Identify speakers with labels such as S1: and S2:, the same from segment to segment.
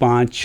S1: 5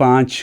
S1: 5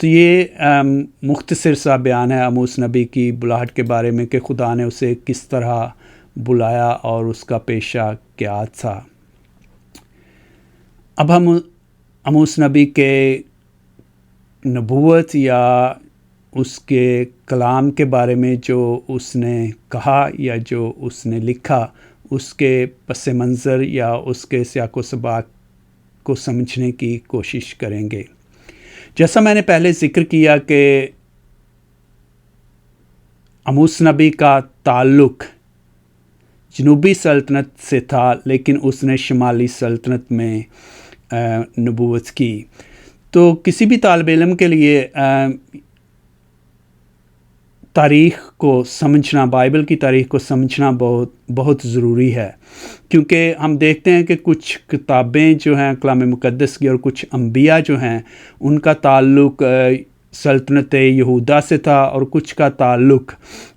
S1: تو یہ مختصر سا بیان ہے آموس نبی کی بلاہٹ کے بارے میں کہ خدا نے اسے کس طرح بلایا اور اس کا پیشہ کیا تھا۔ اب ہم آموس نبی کے نبوت یا اس کے کلام کے بارے میں جو اس نے کہا یا جو اس نے لکھا اس کے پس منظر یا اس کے سیاق و سباق کو سمجھنے کی کوشش کریں گے۔ جیسا میں نے پہلے ذکر کیا کہ آموس نبی کا تعلق جنوبی سلطنت سے تھا، لیکن اس نے شمالی سلطنت میں نبوت کی۔ تو کسی بھی طالب علم کے لیے تاریخ کو سمجھنا، بائبل کی تاریخ کو سمجھنا بہت ضروری ہے، کیونکہ ہم دیکھتے ہیں کہ کچھ کتابیں جو ہیں کلام مقدس کی اور کچھ انبیاء جو ہیں ان کا تعلق سلطنت یہودا سے تھا اور کچھ کا تعلق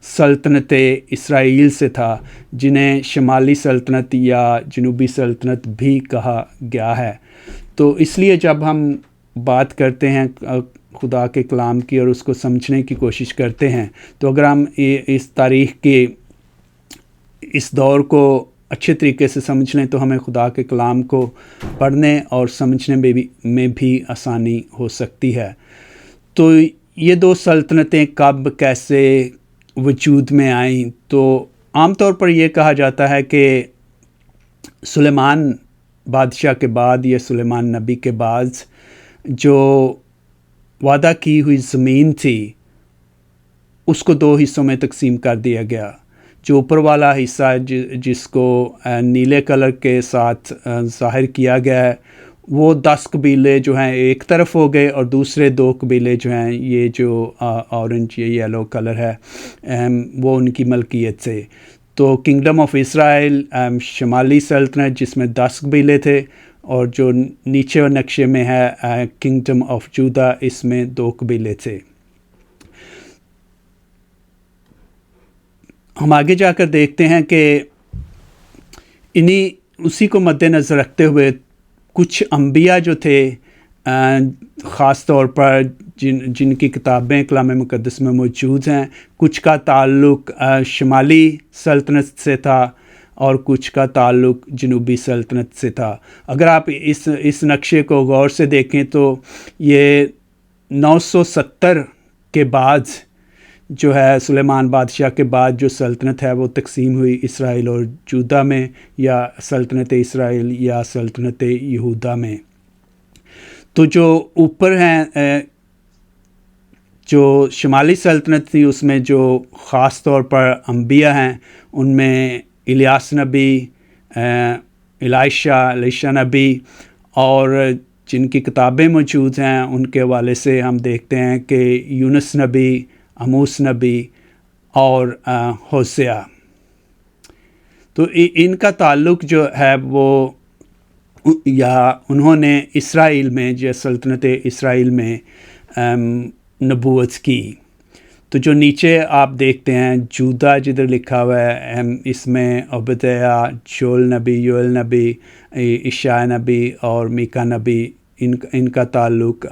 S1: سلطنت اسرائیل سے تھا، جنہیں شمالی سلطنت یا جنوبی سلطنت بھی کہا گیا ہے۔ تو اس لیے جب ہم بات کرتے ہیں خدا کے کلام کی اور اس کو سمجھنے کی کوشش کرتے ہیں، تو اگر ہم اس تاریخ کے اس دور کو اچھے طریقے سے سمجھ لیں تو ہمیں خدا کے کلام کو پڑھنے اور سمجھنے میں بھی آسانی ہو سکتی ہے۔ تو یہ دو سلطنتیں کب کیسے وجود میں آئیں؟ تو عام طور پر یہ کہا جاتا ہے کہ سلیمان بادشاہ کے بعد یا سلیمان نبی کے بعد جو وعدہ کی ہوئی زمین تھی اس کو دو حصوں میں تقسیم کر دیا گیا۔ جو اوپر والا حصہ جس کو نیلے کلر کے ساتھ ظاہر کیا گیا ہے، وہ 10 قبیلے جو ہیں ایک طرف ہو گئے، اور دوسرے 2 قبیلے جو ہیں یہ جو اورنج یا یلو کلر ہے وہ ان کی ملکیت سے۔ تو کنگڈم آف اسرائیل شمالی سلطنت جس میں 10 قبیلے تھے، اور جو نیچے نقشے میں ہے کنگڈم آف جودا، اس میں 2 قبیلے تھے۔ ہم آگے جا کر دیکھتے ہیں کہ اسی کو مد نظر رکھتے ہوئے کچھ انبیاء جو تھے خاص طور پر جن کی کتابیں کلام مقدس میں موجود ہیں، کچھ کا تعلق شمالی سلطنت سے تھا اور کچھ کا تعلق جنوبی سلطنت سے تھا۔ اگر آپ اس نقشے کو غور سے دیکھیں تو یہ 970 کے بعد جو ہے سلیمان بادشاہ کے بعد جو سلطنت ہے وہ تقسیم ہوئی اسرائیل اور جودا میں، یا سلطنت اسرائیل یا سلطنت یہودا میں۔ تو جو اوپر ہیں جو شمالی سلطنت تھی اس میں جو خاص طور پر انبیاء ہیں ان میں الیاس نبی، الیشا نبی، اور جن کی کتابیں موجود ہیں ان کے حوالے سے ہم دیکھتے ہیں کہ یونس نبی، آموس نبی اور ہوسیہ۔ تو ان کا تعلق جو ہے وہ یا انہوں نے اسرائیل میں جو سلطنت اسرائیل میں نبوت کی۔ تو جو نیچے آپ دیکھتے ہیں جودا جدھر لکھا ہوا ہے، اس میں عبدیہ، جول نبی، یوئیل نبی، اشعیا نبی اور میکا نبی، ان کا تعلق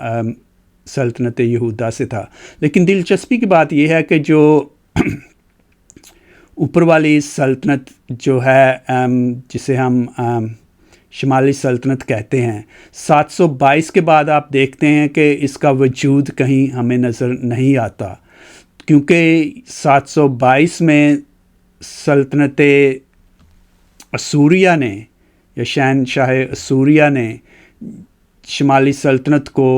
S1: سلطنت یہودا سے تھا۔ لیکن دلچسپی کی بات یہ ہے کہ جو اوپر والی سلطنت جو ہے جسے ہم شمالی سلطنت کہتے ہیں، 722 کے بعد آپ دیکھتے ہیں کہ اس کا وجود کہیں ہمیں نظر نہیں آتا، کیونکہ 722 میں سلطنت اسوریہ نے یا شہنشاہ اسوریہ نے شمالی سلطنت کو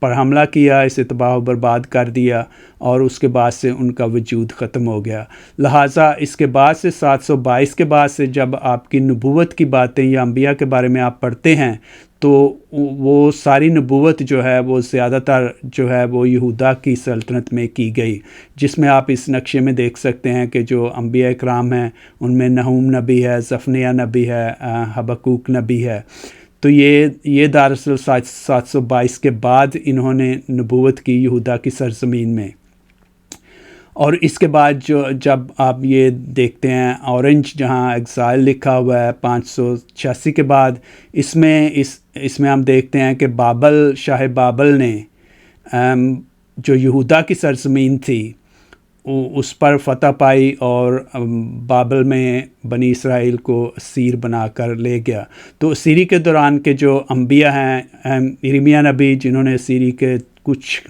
S1: پر حملہ کیا، اسے تباہ و برباد کر دیا، اور اس کے بعد سے ان کا وجود ختم ہو گیا۔ لہٰذا اس کے بعد سے 722 کے بعد سے جب آپ کی نبوت کی باتیں یا انبیاء کے بارے میں آپ پڑھتے ہیں تو وہ ساری نبوت جو ہے وہ زیادہ تر جو ہے وہ یہودا کی سلطنت میں کی گئی، جس میں آپ اس نقشے میں دیکھ سکتے ہیں کہ جو انبیاء اکرام ہیں ان میں نحوم نبی ہے، زفنیہ نبی ہے، حبقوق نبی ہے۔ تو یہ دراصل 722 کے بعد انہوں نے نبوت کی یہودا کی سرزمین میں۔ اور اس کے بعد جب آپ یہ دیکھتے ہیں اورنج جہاں ایگزائل لکھا ہوا ہے 586 کے بعد، اس میں ہم دیکھتے ہیں کہ شاہ بابل نے جو یہودا کی سرزمین تھی اس پر فتح پائی اور بابل میں بنی اسرائیل کو اسیر بنا کر لے گیا۔ تو اسیری کے دوران کے جو انبیاء ہیں، یرمیہ نبی جنہوں نے اسیری کے کچھ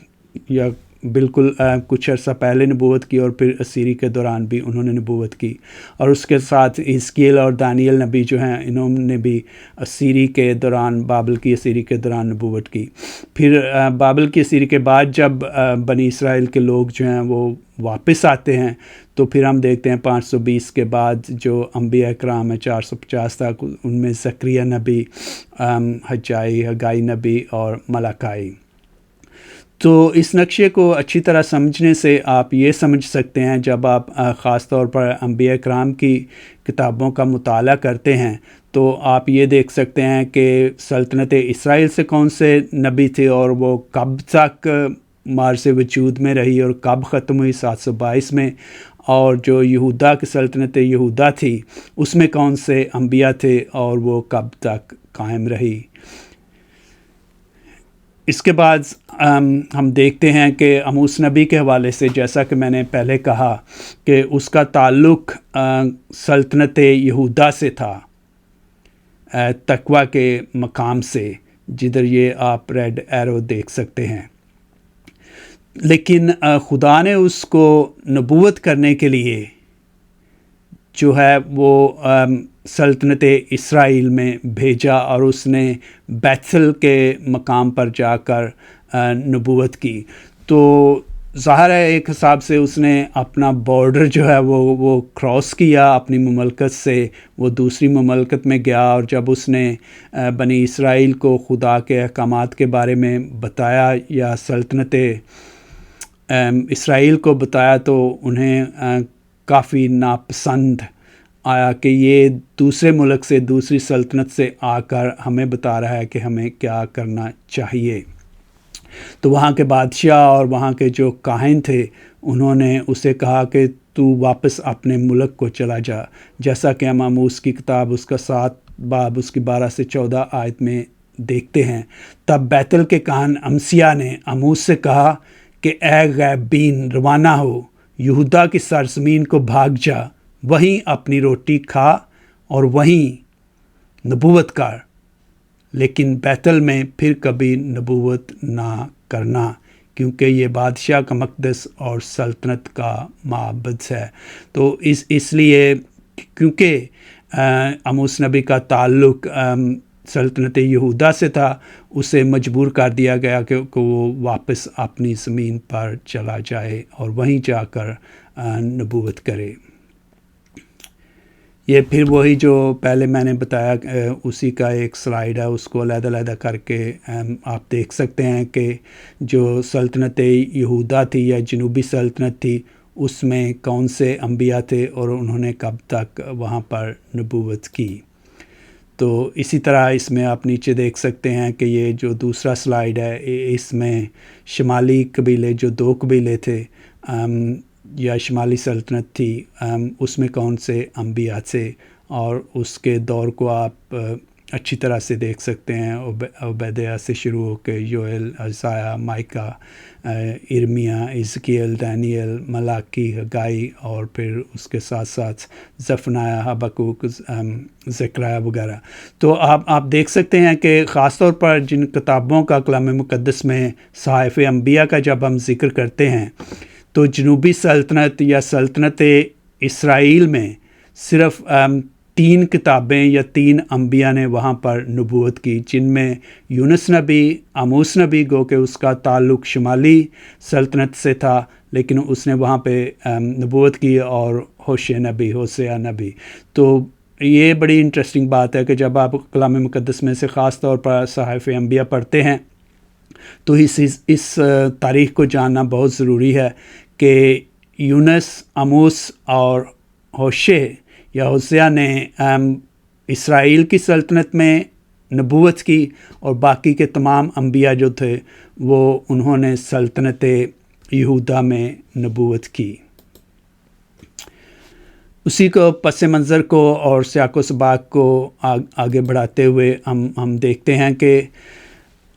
S1: یا بالکل کچھ عرصہ پہلے نبوت کی، اور پھر اسیری کے دوران بھی انہوں نے نبوت کی، اور اس کے ساتھ حزقیل اور دانیل نبی جو ہیں انہوں نے بھی اسیری کے دوران، بابل کی اسیری کے دوران نبوت کی۔ پھر بابل کی اسیری کے بعد جب بنی اسرائیل کے لوگ جو ہیں وہ واپس آتے ہیں، تو پھر ہم دیکھتے ہیں 520 کے بعد جو انبیاء اکرام ہیں 450 تک، ان میں زکریا نبی، حگائی نبی اور ملاکی۔ تو اس نقشے کو اچھی طرح سمجھنے سے آپ یہ سمجھ سکتے ہیں، جب آپ خاص طور پر انبیاء کرام کی کتابوں کا مطالعہ کرتے ہیں تو آپ یہ دیکھ سکتے ہیں کہ سلطنت اسرائیل سے کون سے نبی تھے اور وہ کب تک مارز وجود میں رہی اور کب ختم ہوئی 722 میں، اور جو یہودا کی سلطنت یہودا تھی اس میں کون سے انبیاء تھے اور وہ کب تک قائم رہی۔ اس کے بعد ہم دیکھتے ہیں کہ آموس نبی کے حوالے سے، جیسا کہ میں نے پہلے کہا کہ اس کا تعلق سلطنت یہودا سے تھا، تقویٰ کے مقام سے، جدھر یہ آپ ریڈ ایرو دیکھ سکتے ہیں۔ لیکن خدا نے اس کو نبوت کرنے کے لیے جو ہے وہ سلطنت اسرائیل میں بھیجا، اور اس نے بیتھل کے مقام پر جا کر نبوت کی۔ تو ظاہر ہے ایک حساب سے اس نے اپنا بارڈر جو ہے وہ کراس کیا، اپنی مملکت سے وہ دوسری مملکت میں گیا، اور جب اس نے بنی اسرائیل کو خدا کے احکامات کے بارے میں بتایا یا سلطنت اسرائیل کو بتایا، تو انہیں کافی ناپسند آیا کہ یہ دوسرے ملک سے، دوسری سلطنت سے آ کر ہمیں بتا رہا ہے کہ ہمیں کیا کرنا چاہیے۔ تو وہاں کے بادشاہ اور وہاں کے جو کاہن تھے انہوں نے اسے کہا کہ تو واپس اپنے ملک کو چلا جا، جیسا کہ ہم آموس کی کتاب اس کا 7 باب اس کی 12 سے 14 آیت میں دیکھتے ہیں۔ تب بیتل کے کاہن امسیہ نے آموس سے کہا کہ اے غیب بین، روانہ ہو، یہودا کی سرزمین کو بھاگ جا، وہیں اپنی روٹی کھا اور وہیں نبوت کر، لیکن بیتل میں پھر کبھی نبوت نہ کرنا، کیونکہ یہ بادشاہ کا مقدس اور سلطنت کا معبد ہے۔ تو اس لیے کیونکہ آموس نبی کا تعلق سلطنت یہودا سے تھا، اسے مجبور کر دیا گیا کہ وہ واپس اپنی زمین پر چلا جائے اور وہیں جا کر نبوت کرے۔ یہ پھر وہی جو پہلے میں نے بتایا اسی کا ایک سلائیڈ ہے، اس کو علیحدہ علیحدہ کر کے آپ دیکھ سکتے ہیں کہ جو سلطنت یہودا تھی یا جنوبی سلطنت تھی اس میں کون سے انبیاء تھے اور انہوں نے کب تک وہاں پر نبوت کی۔ تو اسی طرح اس میں آپ نیچے دیکھ سکتے ہیں کہ یہ جو دوسرا سلائیڈ ہے اس میں شمالی قبیلے، جو 2 قبیلے تھے یا شمالی سلطنت تھی، اس میں کون سے انبیاء تھے، اور اس کے دور کو آپ اچھی طرح سے دیکھ سکتے ہیں، عبیدیہ سے شروع ہو کے یوئیل، عیسیٰ، مائکہ، ارمیہ، حزقیل، دانیل، ملاکی، حگائی، اور پھر اس کے ساتھ ساتھ زفنیہ، حبقوق، زکریا وغیرہ۔ تو آپ دیکھ سکتے ہیں کہ خاص طور پر جن کتابوں کا کلام مقدس میں صحائف انبیاء کا جب ہم ذکر کرتے ہیں تو جنوبی سلطنت یا سلطنت اسرائیل میں صرف 3 کتابیں یا 3 انبیاء نے وہاں پر نبوت کی، جن میں یونس نبی، آموس نبی، گو کہ اس کا تعلق شمالی سلطنت سے تھا لیکن اس نے وہاں پہ نبوت کی، اور ہوشیہ نبی۔ تو یہ بڑی انٹرسٹنگ بات ہے کہ جب آپ کلام مقدس میں سے خاص طور پر صحائف انبیاء پڑھتے ہیں تو اس تاریخ کو جاننا بہت ضروری ہے کہ یونس، آموس اور ہوشیہ یا ہوسیہ نے اسرائیل کی سلطنت میں نبوت کی، اور باقی کے تمام انبیاء جو تھے وہ انہوں نے سلطنت یہودا میں نبوت کی۔ اسی کو پس منظر کو اور سیاق و سباق کو آگے بڑھاتے ہوئے ہم دیکھتے ہیں کہ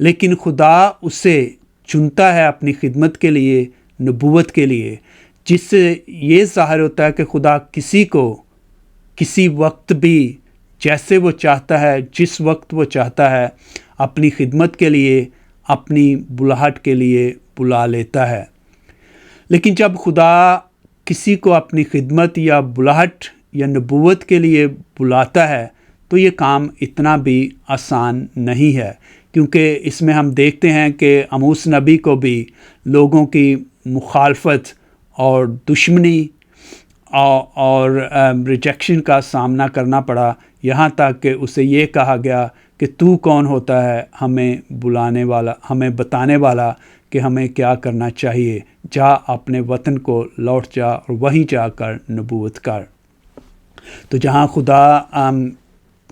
S1: لیکن خدا اسے چنتا ہے اپنی خدمت کے لیے، نبوت کے لیے، جس سے یہ ظاہر ہوتا ہے کہ خدا کسی کو کسی وقت بھی جیسے وہ چاہتا ہے، جس وقت وہ چاہتا ہے، اپنی خدمت کے لیے، اپنی بلاہٹ کے لیے بلا لیتا ہے۔ لیکن جب خدا کسی کو اپنی خدمت یا بلاہٹ یا نبوت کے لیے بلاتا ہے تو یہ کام اتنا بھی آسان نہیں ہے، کیونکہ اس میں ہم دیکھتے ہیں کہ عموس نبی کو بھی لوگوں کی مخالفت اور دشمنی اور ریجیکشن کا سامنا کرنا پڑا، یہاں تک کہ اسے یہ کہا گیا کہ تو کون ہوتا ہے ہمیں بلانے والا، ہمیں بتانے والا کہ ہمیں کیا کرنا چاہیے، جا اپنے وطن کو لوٹ جا اور وہیں جا کر نبوت کر۔ تو جہاں خدا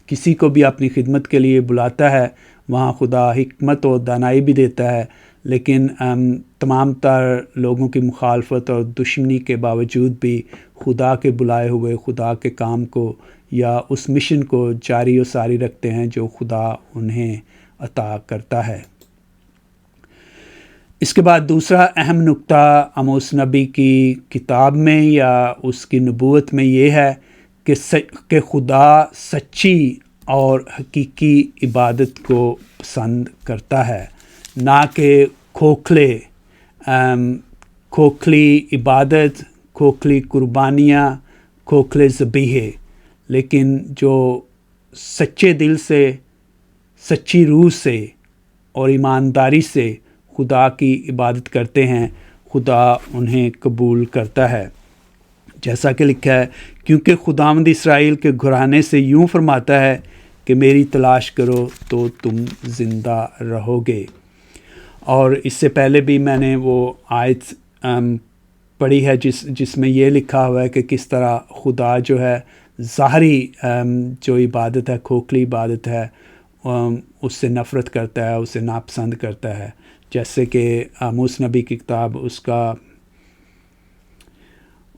S1: کسی کو بھی اپنی خدمت کے لیے بلاتا ہے وہاں خدا حکمت و دانائی بھی دیتا ہے، لیکن تمام تر لوگوں کی مخالفت اور دشمنی کے باوجود بھی خدا کے بلائے ہوئے خدا کے کام کو یا اس مشن کو جاری و ساری رکھتے ہیں جو خدا انہیں عطا کرتا ہے۔ اس کے بعد دوسرا اہم نقطہ عموس نبی کی کتاب میں یا اس کی نبوت میں یہ ہے کہ خدا سچی اور حقیقی عبادت کو پسند کرتا ہے، نہ کہ کھوکھلی عبادت، کھوکھلی قربانیاں، کھوکھلے ذبیحے، لیکن جو سچے دل سے، سچی روح سے اور ایمانداری سے خدا کی عبادت کرتے ہیں، خدا انہیں قبول کرتا ہے۔ جیسا کہ لکھا ہے، کیونکہ خداوند اسرائیل کے گھرانے سے یوں فرماتا ہے کہ میری تلاش کرو تو تم زندہ رہو گے۔ اور اس سے پہلے بھی میں نے وہ آیت پڑھی ہے جس میں یہ لکھا ہوا ہے کہ کس طرح خدا جو ہے ظاہری جو عبادت ہے، کھوکھلی عبادت ہے، اس سے نفرت کرتا ہے، اسے ناپسند کرتا ہے، جیسے کہ عموس نبی کی کتاب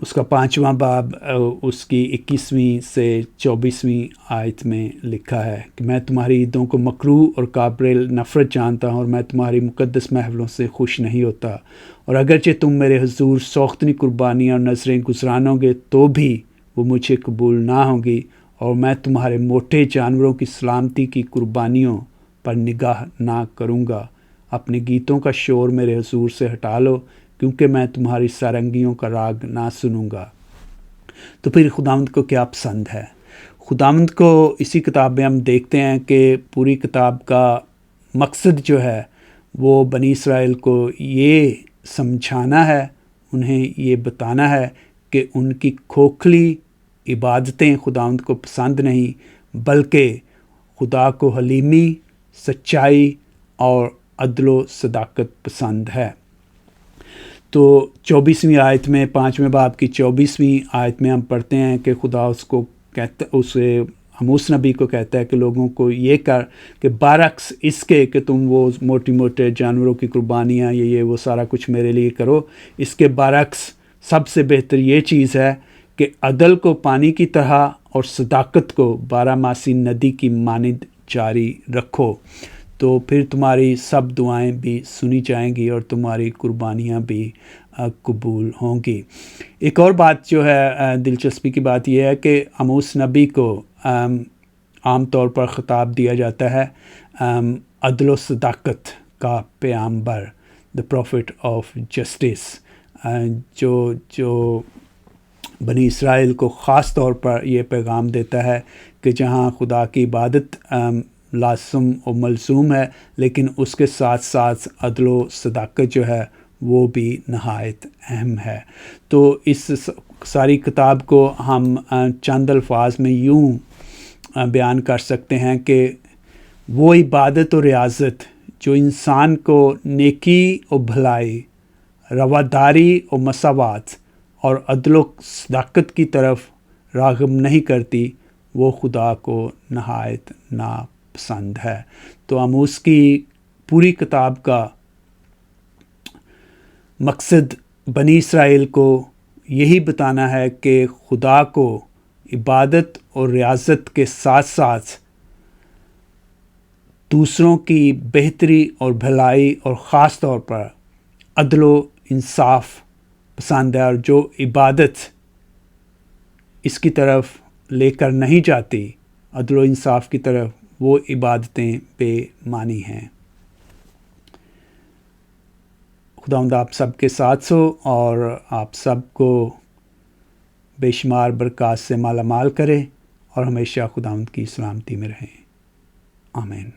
S1: اس کا 5واں باب اس کی 21ویں سے 24ویں آیت میں لکھا ہے کہ میں تمہاری عیدوں کو مکروہ اور قابل نفرت جانتا ہوں اور میں تمہاری مقدس محفلوں سے خوش نہیں ہوتا، اور اگرچہ تم میرے حضور سوختنی قربانیاں اور نذریں گزرانو گے تو بھی وہ مجھے قبول نہ ہوں گی، اور میں تمہارے موٹے جانوروں کی سلامتی کی قربانیوں پر نگاہ نہ کروں گا۔ اپنے گیتوں کا شور میرے حضور سے ہٹا لو، کیونکہ میں تمہاری سارنگیوں کا راگ نہ سنوں گا۔ تو پھر خداوند کو کیا پسند ہے؟ خداوند کو اسی کتاب میں ہم دیکھتے ہیں کہ پوری کتاب کا مقصد جو ہے وہ بنی اسرائیل کو یہ سمجھانا ہے، انہیں یہ بتانا ہے کہ ان کی کھوکھلی عبادتیں خداوند کو پسند نہیں، بلکہ خدا کو حلیمی، سچائی اور عدل و صداقت پسند ہے۔ تو 24ویں آیت میں، 5ویں باب کی 24ویں آیت میں ہم پڑھتے ہیں کہ خدا اسے عموس نبی کو کہتا ہے کہ لوگوں کو یہ کر کہ برعکس اس کے کہ تم وہ موٹی موٹے جانوروں کی قربانیاں یہ وہ سارا کچھ میرے لیے کرو، اس کے برعکس سب سے بہتر یہ چیز ہے کہ عدل کو پانی کی طرح اور صداقت کو 12 ماسی ندی کی مانند جاری رکھو، تو پھر تمہاری سب دعائیں بھی سنی جائیں گی اور تمہاری قربانیاں بھی قبول ہوں گی۔ ایک اور بات جو ہے دلچسپی کی بات یہ ہے کہ عموس نبی کو عام طور پر خطاب دیا جاتا ہے عدل و صداقت کا پیغمبر، the prophet of justice، جو بنی اسرائیل کو خاص طور پر یہ پیغام دیتا ہے کہ جہاں خدا کی عبادت لازم و ملزوم ہے، لیکن اس کے ساتھ ساتھ عدل و صداقت جو ہے وہ بھی نہایت اہم ہے۔ تو اس ساری کتاب کو ہم چند الفاظ میں یوں بیان کر سکتے ہیں کہ وہ عبادت و ریاضت جو انسان کو نیکی و بھلائی، رواداری و مساوات اور عدل و صداقت کی طرف راغب نہیں کرتی، وہ خدا کو نہایت ناپسند ہے۔ تو عموس کی پوری کتاب کا مقصد بنی اسرائیل کو یہی بتانا ہے کہ خدا کو عبادت اور ریاضت کے ساتھ ساتھ دوسروں کی بہتری اور بھلائی اور خاص طور پر عدل و انصاف پسند ہے، اور جو عبادت اس کی طرف لے کر نہیں جاتی، عدل و انصاف کی طرف، وہ عبادتیں بے معنی ہیں۔ خداوند آپ سب کے ساتھ ہو اور آپ سب کو بے شمار برکات سے مالا مال کرے، اور ہمیشہ خداوند کی سلامتی میں رہیں۔ آمین۔